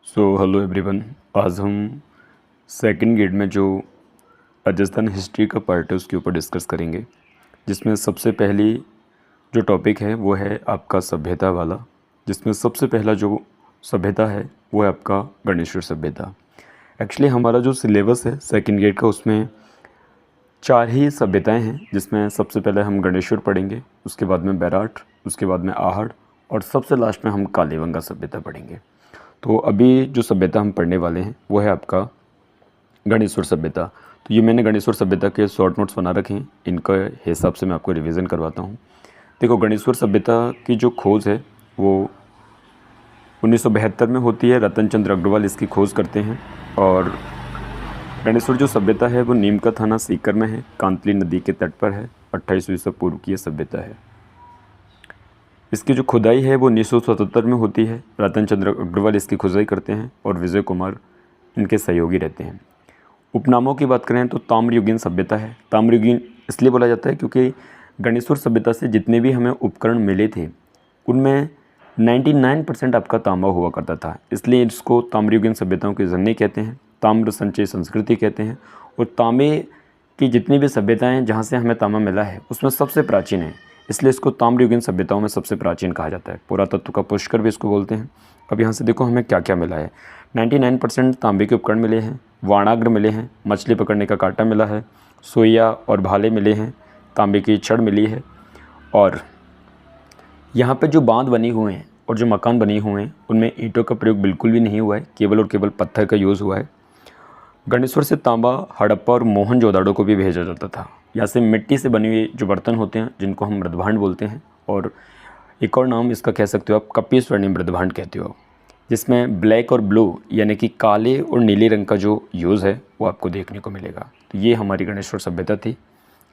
Hello everyone. आज हम second grade में जो राजस्थान हिस्ट्री का पार्ट है उसके ऊपर डिस्कस करेंगे, जिसमें सबसे पहली जो टॉपिक है वो है आपका सभ्यता वाला, जिसमें सबसे पहला जो सभ्यता है वो है आपका गणेश्वर सभ्यता। एक्चुअली हमारा जो सिलेबस है सेकंड ग्रेड का, उसमें 4 ही सभ्यताएं हैं, जिसमें सबसे पहले हम गणेश्वर पढ़ेंगे, उसके बाद में बैराट, उसके बाद में आहड़ और सबसे लास्ट में हम कालीबंगा सभ्यता पढ़ेंगे। तो अभी जो सभ्यता हम पढ़ने वाले हैं वो है आपका गणेश्वर सभ्यता। तो ये मैंने गणेश्वर सभ्यता के शॉर्ट नोट्स बना रखे हैं, इनका हिसाब से मैं आपको रिवीजन करवाता हूँ। देखो, गणेश्वर सभ्यता की जो खोज है वो 1972 में होती है। रतन चंद्र अग्रवाल इसकी खोज करते हैं। और गणेश्वर जो सभ्यता है वो नीम का थाना सीकर में है, कांतली नदी के तट पर है। 28वीं ईसा पूर्व की यह सभ्यता है। इसकी जो खुदाई है वो 1977 में होती है। रतन चंद्र अग्रवाल इसकी खुदाई करते हैं और विजय कुमार इनके सहयोगी रहते हैं। उपनामों की बात करें तो ताम्रयुगीन सभ्यता है। ताम्रयुगीन इसलिए बोला जाता है क्योंकि गणेश्वर सभ्यता से जितने भी हमें उपकरण मिले थे उनमें 99% आपका तांबा हुआ करता था, इसलिए इसको ताम्रयुगीन सभ्यताओं के जननी कहते हैं। ताम्र संचय संस्कृति कहते हैं। और तांबे की जितनी भी सभ्यताएं जहाँ से हमें तांबा मिला है उसमें सबसे प्राचीन है, इसलिए इसको ताम्रयुगीन सभ्यताओं में सबसे प्राचीन कहा जाता है। पुरातत्व का पुष्कर भी इसको बोलते हैं। अब यहाँ से देखो हमें क्या क्या मिला है। 99% तांबे के उपकरण मिले हैं, वाणाग्र मिले हैं, मछली पकड़ने का कांटा मिला है, सोइया और भाले मिले हैं, तांबे की छड़ मिली है। और यहाँ पे जो बांध बनी हुए हैं और जो मकान बने हुए हैं उनमें ईंटों का प्रयोग बिल्कुल भी नहीं हुआ है, केवल और केवल पत्थर का यूज़ हुआ है। गणेश्वर से तांबा हड़प्पा और मोहनजोदाड़ो को भी भेजा जाता था। यहाँ से मिट्टी से बने हुए जो बर्तन होते हैं जिनको हम मृदभांड बोलते हैं, और एक और नाम इसका कह सकते हो आप कपी स्वर्णिम मृदभांड कहते हो, जिसमें ब्लैक और ब्लू यानी कि काले और नीले रंग का जो यूज़ है वो आपको देखने को मिलेगा। तो ये हमारी गणेश्वर सभ्यता थी।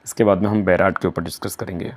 इसके बाद में हम बैराट के ऊपर डिस्कस करेंगे।